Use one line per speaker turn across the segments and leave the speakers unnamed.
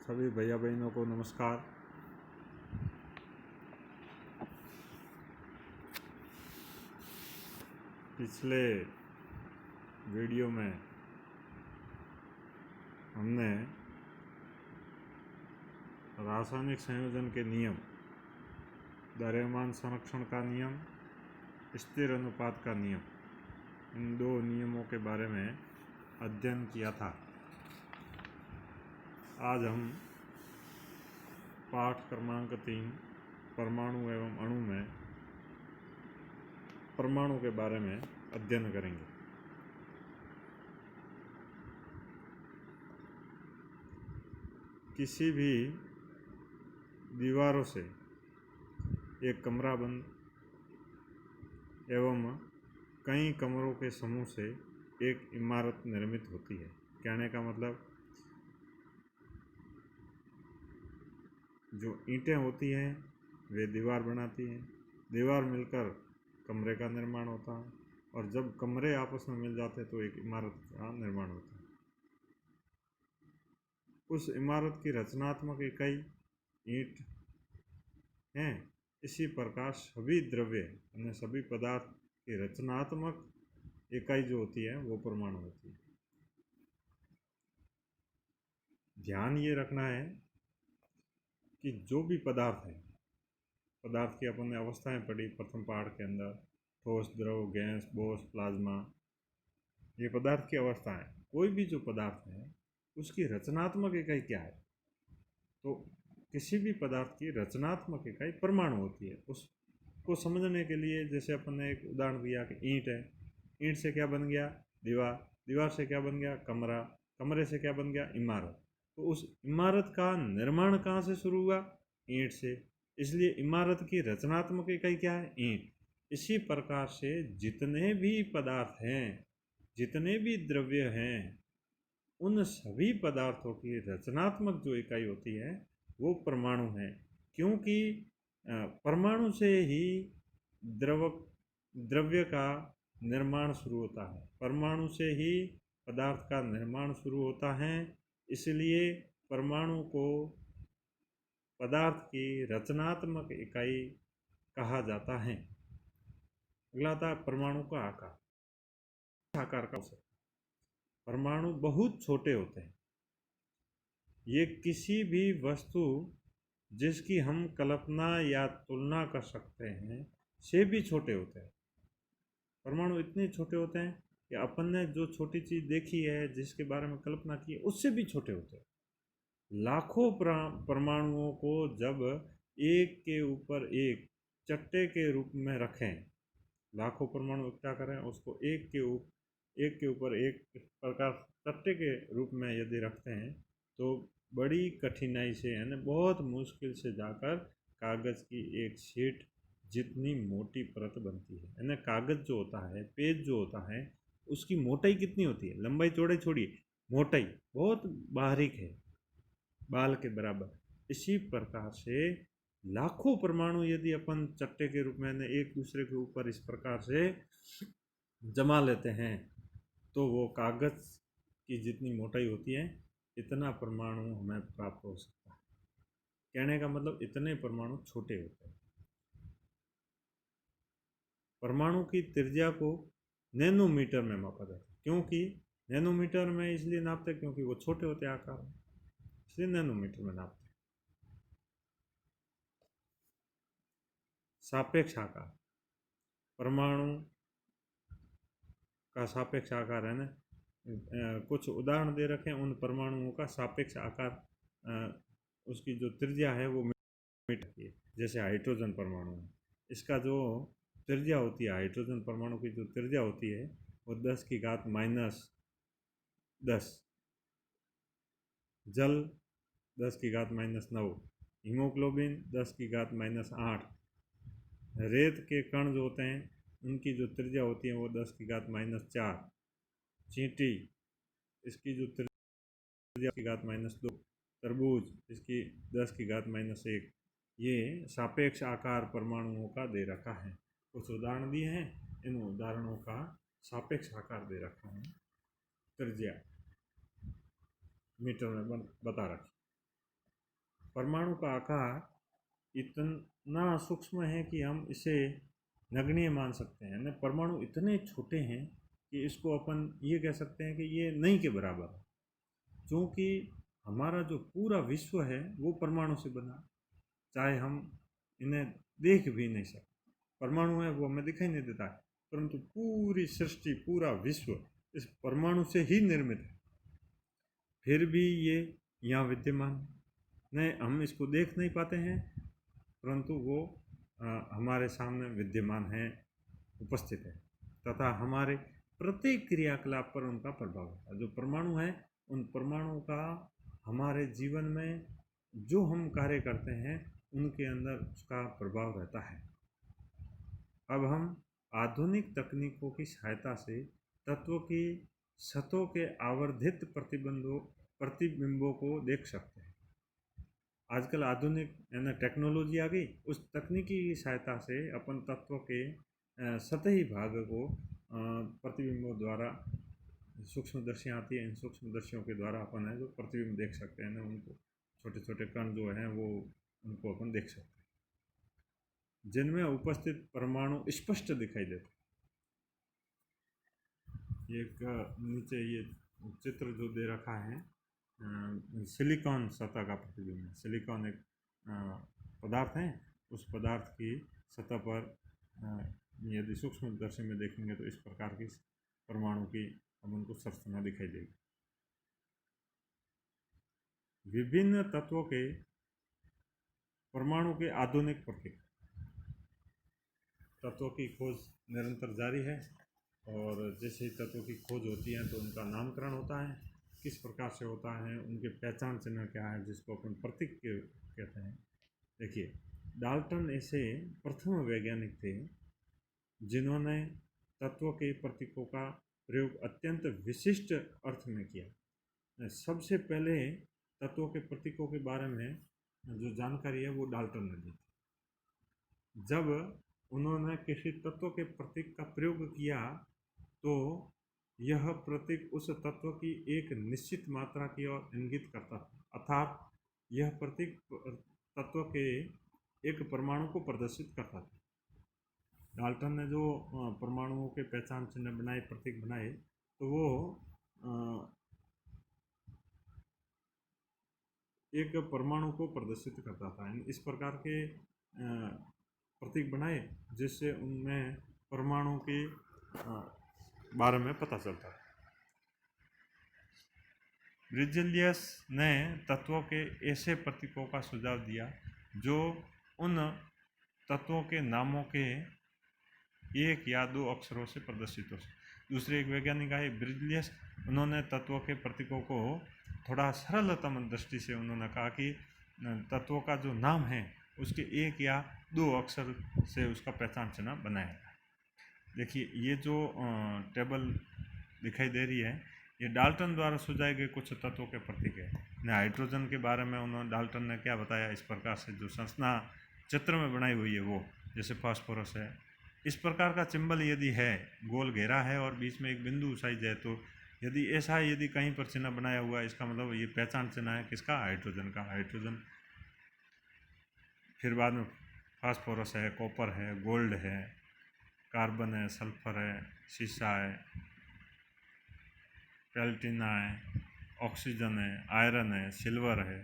सभी भैया बहनों को नमस्कार। पिछले वीडियो में हमने रासायनिक संयोजन के नियम, द्रव्यमान संरक्षण का नियम, स्थिर अनुपात का नियम, इन दो नियमों के बारे में अध्ययन किया था। आज हम पाठ क्रमांक 3 परमाणु एवं अणु में परमाणु के बारे में अध्ययन करेंगे। किसी भी दीवारों से एक कमरा बंद एवं कई कमरों के समूह से एक इमारत निर्मित होती है। कहने का मतलब, जो ईंटें होती हैं वे दीवार बनाती हैं, दीवार मिलकर कमरे का निर्माण होता है और जब कमरे आपस में मिल जाते हैं तो एक इमारत का निर्माण होता है। उस इमारत की रचनात्मक इकाई ईंट हैं। इसी प्रकार सभी द्रव्य यानी सभी पदार्थ की रचनात्मक इकाई जो होती है वो परमाणु होती है। ध्यान ये रखना है कि जो भी पदार्थ है, पदार्थ की अपन ने अवस्थाएं पढ़ी प्रथम पाठ के अंदर, ठोस, द्रव, गैस, बोस, प्लाज्मा, ये पदार्थ की अवस्था है। कोई भी जो पदार्थ है उसकी रचनात्मक इकाई क्या है? तो किसी भी पदार्थ की रचनात्मक इकाई परमाणु होती है। उसको समझने के लिए जैसे अपन ने एक उदाहरण दिया कि ईंट है, ईंट से क्या बन गया? दीवार, दीवार से क्या बन गया? कमरा, कमरे से क्या बन गया? इमारत। तो उस इमारत का निर्माण कहाँ से शुरू हुआ? ईंट से। इसलिए इमारत की रचनात्मक इकाई क्या है? ईंट। इसी प्रकार से जितने भी पदार्थ हैं, जितने भी द्रव्य हैं, उन सभी पदार्थों की रचनात्मक जो इकाई होती है वो परमाणु है। क्योंकि परमाणु से ही द्रव्य का निर्माण शुरू होता है, परमाणु से ही पदार्थ का निर्माण शुरू होता है। इसलिए परमाणु को पदार्थ की रचनात्मक इकाई कहा जाता है। अगला आता है परमाणु का आकार। आकार का हो सकता है। परमाणु बहुत छोटे होते हैं। ये किसी भी वस्तु जिसकी हम कल्पना या तुलना कर सकते हैं से भी छोटे होते हैं। परमाणु इतने छोटे होते हैं कि अपन ने जो छोटी चीज़ देखी है, जिसके बारे में कल्पना की है, उससे भी छोटे होते हैं। लाखों परमाणुओं को जब एक के ऊपर एक चट्टे के रूप में रखें, लाखों परमाणु इकट्ठा करें, उसको एक के ऊपर एक प्रकार चट्टे के रूप में यदि रखते हैं तो बड़ी कठिनाई से यानी बहुत मुश्किल से जाकर कागज़ की एक शीट जितनी मोटी परत बनती है। यानी कागज़ जो होता है, पेज जो होता है, उसकी मोटाई कितनी होती है? लंबाई चौड़ाई छोड़िए, मोटाई बहुत बारीक है, बाल के बराबर। इसी प्रकार से लाखों परमाणु यदि अपन चट्टे के रूप में एक दूसरे के ऊपर इस प्रकार से जमा लेते हैं तो वो कागज़ की जितनी मोटाई होती है इतना परमाणु हमें प्राप्त हो सकता है। कहने का मतलब इतने परमाणु छोटे होते हैं। परमाणु की त्रिज्या को नैनोमीटर में मापा जाता है। क्योंकि नैनोमीटर में इसलिए नापते हैं क्योंकि वो छोटे होते हैं आकार में, इसलिए नैनोमीटर में नापते हैं। सापेक्ष आकार, परमाणु का सापेक्ष आकार है ना, कुछ उदाहरण दे रखे हैं उन परमाणुओं का सापेक्ष आकार। उसकी जो त्रिज्या है वो मीटर की है। जैसे हाइड्रोजन परमाणु है, इसका जो त्रिज्या होती है, हाइड्रोजन परमाणु की जो त्रिज्या होती है वो 10⁻⁻10, जल 10⁻⁻9, हीमोग्लोबिन 10⁻⁻8, रेत के कण जो होते हैं उनकी जो त्रिज्या होती है वो 10⁻⁻4, चींटी इसकी जो त्रिज्या 10⁻2, तरबूज इसकी 10⁻1। ये सापेक्ष आकार परमाणुओं का दे रखा है। कुछ उदाहरण दिए हैं, इन उदाहरणों का सापेक्ष आकार दे रखा है, त्रिज्या मीटर में बता रखी। परमाणु का आकार इतना सूक्ष्म है कि हम इसे नगण्य मान सकते हैं, यानी परमाणु इतने छोटे हैं कि इसको अपन ये कह सकते हैं कि ये नहीं के बराबर है, क्योंकि हमारा जो पूरा विश्व है वो परमाणु से बना, चाहे हम इन्हें देख भी नहीं सकते। परमाणु है वो हमें दिखाई नहीं देता है, परंतु पूरी सृष्टि, पूरा विश्व इस परमाणु से ही निर्मित है। फिर भी ये यहाँ विद्यमान नहीं, हम इसको देख नहीं पाते हैं, परंतु वो हमारे सामने विद्यमान है, उपस्थित है, तथा हमारे प्रत्येक क्रियाकलाप पर उनका प्रभाव है। जो परमाणु है, उन परमाणु का हमारे जीवन में जो हम कार्य करते हैं उनके अंदर उसका प्रभाव रहता है। अब हम आधुनिक तकनीकों की सहायता से तत्व की सतहों के आवर्धित प्रतिबिंबों को देख सकते हैं। आजकल आधुनिक यानी टेक्नोलॉजी आ गई, उस तकनीकी की सहायता से अपन तत्व के सतही भाग को प्रतिबिंबों द्वारा, सूक्ष्मदर्शियाँ आती है, इन सूक्ष्मदर्शियों के द्वारा अपन है जो प्रतिबिंब देख सकते हैं ना, उनको छोटे छोटे कण जो हैं वो उनको अपन देख सकते हैं, जिनमें उपस्थित परमाणु स्पष्ट दिखाई देते हैं। एक नीचे ये चित्र जो दे रखा है, सिलिकॉन सतह का प्रतिबिंब है। सिलिकॉन एक पदार्थ है, उस पदार्थ की सतह पर यदि सूक्ष्मदर्शी में देखेंगे तो इस प्रकार की परमाणु की अपन को संरचना दिखाई देगी। विभिन्न तत्वों के परमाणु के आधुनिक प्रतीक। तत्वों की खोज निरंतर जारी है, और जैसे ही तत्वों की खोज होती है तो उनका नामकरण होता है, किस प्रकार से होता है, उनके पहचान चिन्ह क्या है, जिसको अपन प्रतीक कहते हैं। देखिए, डाल्टन ऐसे प्रथम वैज्ञानिक थे जिन्होंने तत्वों के प्रतीकों का प्रयोग अत्यंत विशिष्ट अर्थ में किया। सबसे पहले तत्वों के प्रतीकों के बारे में जो जानकारी है वो डाल्टन ने दी। जब उन्होंने किसी तत्व के प्रतीक का प्रयोग किया तो यह प्रतीक उस तत्व की एक निश्चित मात्रा की ओर इंगित करता था, अर्थात यह प्रतीक तत्व के एक परमाणु को प्रदर्शित करता था। डाल्टन ने जो परमाणुओं के पहचान चिन्ह बनाए, प्रतीक बनाए, तो वो एक परमाणु को प्रदर्शित करता था। इस प्रकार के प्रतीक बनाए जिससे उनमें परमाणु के बारे में पता चलता है। ब्रिजेलियस ने तत्वों के ऐसे प्रतीकों का सुझाव दिया जो उन तत्वों के नामों के एक या दो अक्षरों से प्रदर्शित हो सके। दूसरे एक वैज्ञानिक आए, ब्रिजेलियस, उन्होंने तत्वों के प्रतीकों को थोड़ा सरलतम दृष्टि से उन्होंने कहा कि तत्वों का जो नाम है उसके एक या दो अक्षर से उसका पहचान चिन्ह बनाया जाए। देखिए, ये जो टेबल दिखाई दे रही है, ये डाल्टन द्वारा सुझाए गए कुछ तत्वों के प्रतीक है। हाइड्रोजन के बारे में उन्होंने, डाल्टन ने क्या बताया, इस प्रकार से जो संरचना चित्र में बनाई हुई है वो, जैसे फास्फोरस है, इस प्रकार का चिंबल यदि है, गोल घेरा है और बीच में एक बिंदु साइज है, तो यदि ऐसा यदि कहीं पर चिन्ह बनाया हुआ है, इसका मतलब ये पहचान चिन्ह है किसका, हाइड्रोजन का। हाइड्रोजन, फिर बाद में फास्फोरस है, कॉपर है, गोल्ड है, कार्बन है, सल्फर है, सीसा है, प्लेटिना है, ऑक्सीजन है, आयरन है, सिल्वर है,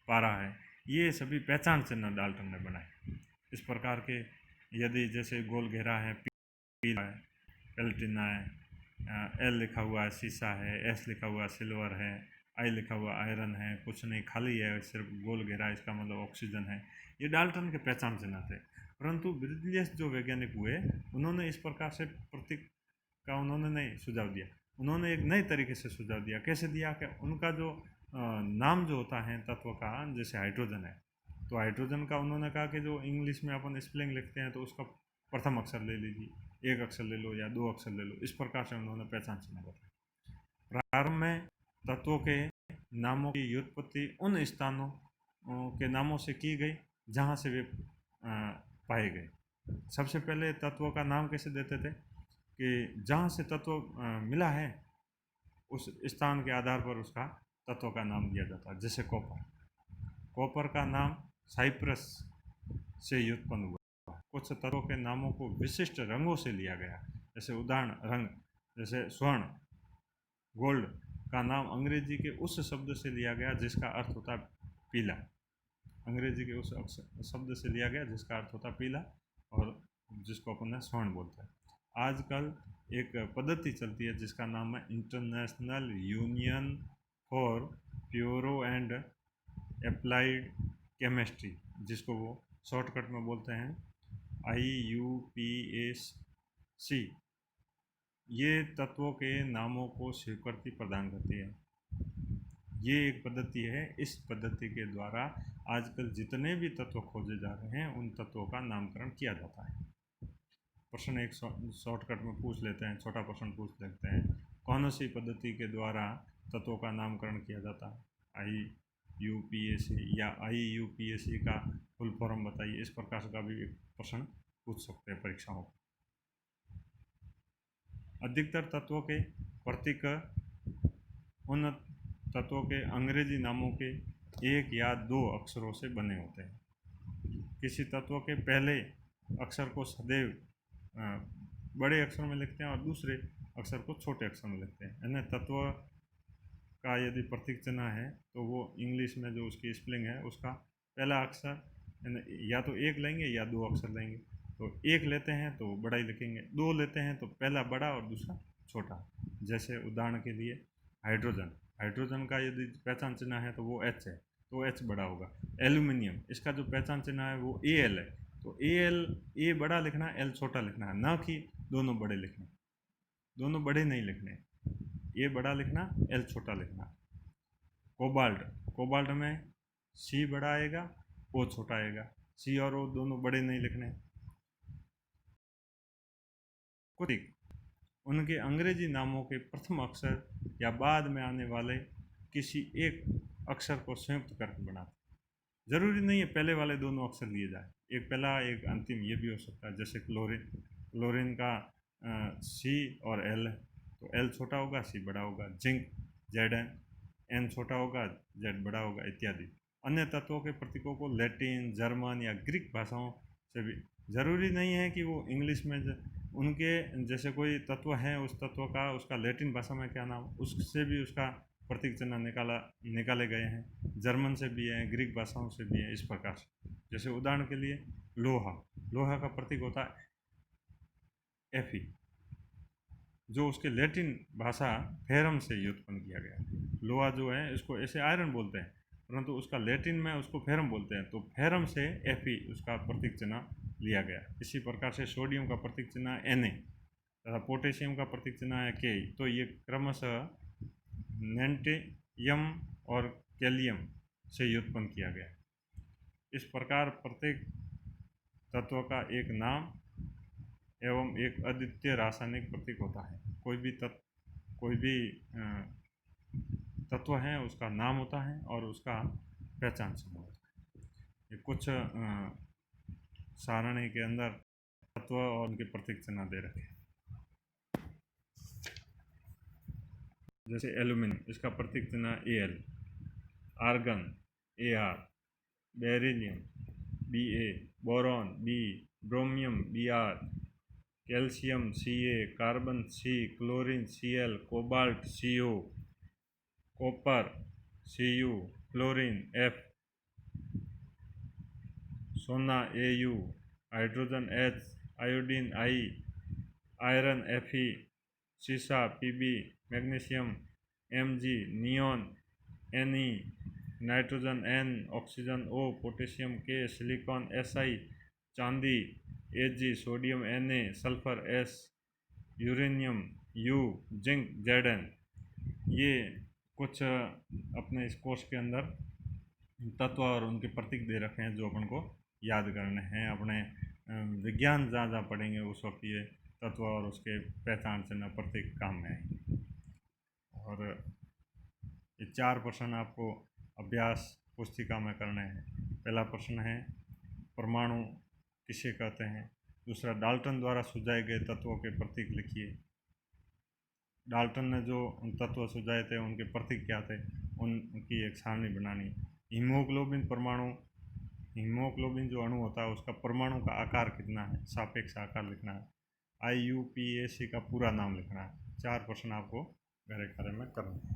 पारा है, ये सभी पहचान चिन्ह डाल्टन ने बनाए। इस प्रकार के यदि जैसे गोल घेरा है, पीला है, प्लेटिना है, एल लिखा हुआ है सीसा है, एस लिखा हुआ सिल्वर है, आई लिखा हुआ आयरन है, कुछ नहीं खाली है, सिर्फ गोल घेरा, इसका मतलब ऑक्सीजन है। ये डाल्टन के पहचान चिन्ह थे। परंतु ब्रिजेलियस जो वैज्ञानिक हुए, उन्होंने इस प्रकार से प्रतीक का उन्होंने नहीं सुझाव दिया, उन्होंने एक नए तरीके से सुझाव दिया। कैसे दिया कि उनका जो नाम जो होता है तत्व का, जैसे हाइड्रोजन है, तो हाइड्रोजन का उन्होंने कहा कि जो इंग्लिश में अपन स्पेलिंग लिखते हैं तो उसका प्रथम अक्षर ले लीजिए, एक अक्षर ले लो या दो अक्षर ले लो, इस प्रकार से उन्होंने पहचान चिन्ह बताया। प्रारंभ में तत्वों के नामों की व्युत्पत्ति उन स्थानों के नामों से की गई जहाँ से वे पाए गए। सबसे पहले तत्वों का नाम कैसे देते थे कि जहाँ से तत्व मिला है उस स्थान के आधार पर उसका तत्व का नाम दिया जाता है। जैसे कॉपर, कॉपर का नाम साइप्रस से व्युत्पन्न हुआ। कुछ तत्वों के नामों को विशिष्ट रंगों से लिया गया, जैसे उदाहरण रंग, जैसे स्वर्ण, गोल्ड का नाम अंग्रेजी के उस शब्द से लिया गया जिसका अर्थ होता है पीला। अंग्रेजी के उस शब्द से लिया गया जिसका अर्थ होता है पीला, और जिसको अपन स्वर्ण बोलते हैं। आजकल एक पद्धति चलती है जिसका नाम है international union for furrow and applied chemistry, जिसको वो शॉर्टकट में बोलते हैं IUPAC। ये तत्वों के नामों को स्वीकृति प्रदान करती है। ये एक पद्धति है। इस पद्धति के द्वारा आजकल जितने भी तत्व खोजे जा रहे हैं उन तत्वों का नामकरण किया जाता है। प्रश्न एक शॉर्टकट में पूछ लेते हैं, छोटा प्रश्न पूछ लेते हैं। कौन सी पद्धति के द्वारा तत्वों का नामकरण किया जाता है? IUPAC या IUPAC का फुल फॉर्म बताइए। इस प्रकार का भी एक प्रश्न पूछ सकते हैं परीक्षाओं में। अधिकतर तत्वों के प्रतीक उन तत्वों के अंग्रेजी नामों के एक या दो अक्षरों से बने होते हैं। किसी तत्व के पहले अक्षर को सदैव बड़े अक्षर में लिखते हैं और दूसरे अक्षर को छोटे अक्षर में लिखते हैं। यानी तत्व का यदि प्रतीक चिन्ह है तो वो इंग्लिश में जो उसकी स्पेलिंग है उसका पहला अक्षर या तो एक लेंगे या दो अक्षर लेंगे। तो एक लेते हैं तो बड़ा ही लिखेंगे, दो लेते हैं तो पहला बड़ा और दूसरा छोटा। जैसे उदाहरण के लिए हाइड्रोजन, हाइड्रोजन का यदि पहचान चिन्ह है तो वो H है, तो H बड़ा होगा। एल्यूमिनियम, इसका जो पहचान चिन्ह है वो Al है, तो A बड़ा लिखना है, L छोटा लिखना है, ना कि दोनों बड़े लिखने, दोनों बड़े नहीं लिखने। A बड़ा लिखना, L छोटा लिखना। कोबाल्ट, कोबाल्ट में C बड़ा आएगा, O छोटा आएगा। C और O दोनों बड़े नहीं लिखने। कुतिक, उनके अंग्रेजी नामों के प्रथम अक्षर या बाद में आने वाले किसी एक अक्षर को संयुक्त करके बनाते। जरूरी नहीं है पहले वाले दोनों अक्षर लिए जाए, एक पहला एक अंतिम, ये भी हो सकता है। जैसे क्लोरीन, क्लोरीन का C और L, तो L छोटा होगा, C बड़ा होगा। जिंक, Zn, N छोटा होगा, Z बड़ा होगा, इत्यादि। अन्य तत्वों के प्रतीकों को लैटिन, जर्मन या ग्रीक भाषाओं से भी, जरूरी नहीं है कि वो इंग्लिश में उनके जैसे कोई तत्व है, उस तत्व का उसका लैटिन भाषा में क्या नाम, उससे भी उसका प्रतीक चिन्ह निकाले गए हैं। जर्मन से भी है, ग्रीक भाषाओं से भी है, इस प्रकार से। जैसे उदाहरण के लिए लोहा, लोहा का प्रतीक होता है Fe, जो उसके लैटिन भाषा फेरम से व्युत्पन्न किया गया। लोहा जो है इसको ऐसे आयरन बोलते हैं, परंतु उसका लैटिन में उसको फेरम बोलते हैं, तो फेरम से Fe उसका प्रतीक चिन्ह लिया गया। इसी प्रकार से सोडियम का प्रतीक चिन्ह Na तथा पोटेशियम का प्रतीक चिन्ह है Ke। तो ये क्रमशः नेंटियम और कैलियम से व्युत्पन्न किया गया। इस प्रकार प्रत्येक तत्व का एक नाम एवं एक अद्वितीय रासायनिक प्रतीक होता है। कोई भी तत्व है उसका नाम होता है और उसका पहचान चिन्ह होता है। ये कुछ सारणी के अंदर तत्व और उनके प्रतीक चिन्ह दे रखे हैं। जैसे एल्यूमिनियम, इसका प्रतीक चिन्ह Al, argon Ar, beryllium Ba, boron B, bromine Br, calcium Ca, carbon C, chlorine Cl, cobalt Co, copper Cu, fluorine F, सोना Au, hydrogen H, iodine I, iron Fe, सीसा Pb, magnesium Mg, neon Ne, nitrogen N, oxygen O, potassium K, silicon Si, चांदी Ag, sodium Na, sulphur S, uranium U, zinc Zn। ये कुछ अपने इस course के अंदर तत्व और उनके प्रतीक दे रखे हैं जो अपन को याद करने हैं। अपने विज्ञान जहाँ जहाँ पढ़ेंगे उस वक्त ये तत्व और उसके पहचान चिन्ह प्रतीक काम में आएंगे। और ये 4 प्रश्न आपको अभ्यास पुस्तिका में करने हैं। पहला प्रश्न है परमाणु किसे कहते हैं। दूसरा, डाल्टन द्वारा सुझाए गए तत्वों के प्रतीक लिखिए। डाल्टन ने जो तत्व सुझाए थे उनके प्रतीक क्या थे, उनकी एक सारणी बनानी। हीमोग्लोबिन परमाणु, हीमोग्लोबिन जो अणु होता है उसका परमाणु का आकार कितना है, सापेक्ष आकार लिखना है। IUPAC का पूरा नाम लिखना है। 4 प्रश्न आपको मेरे कार्य में करना है।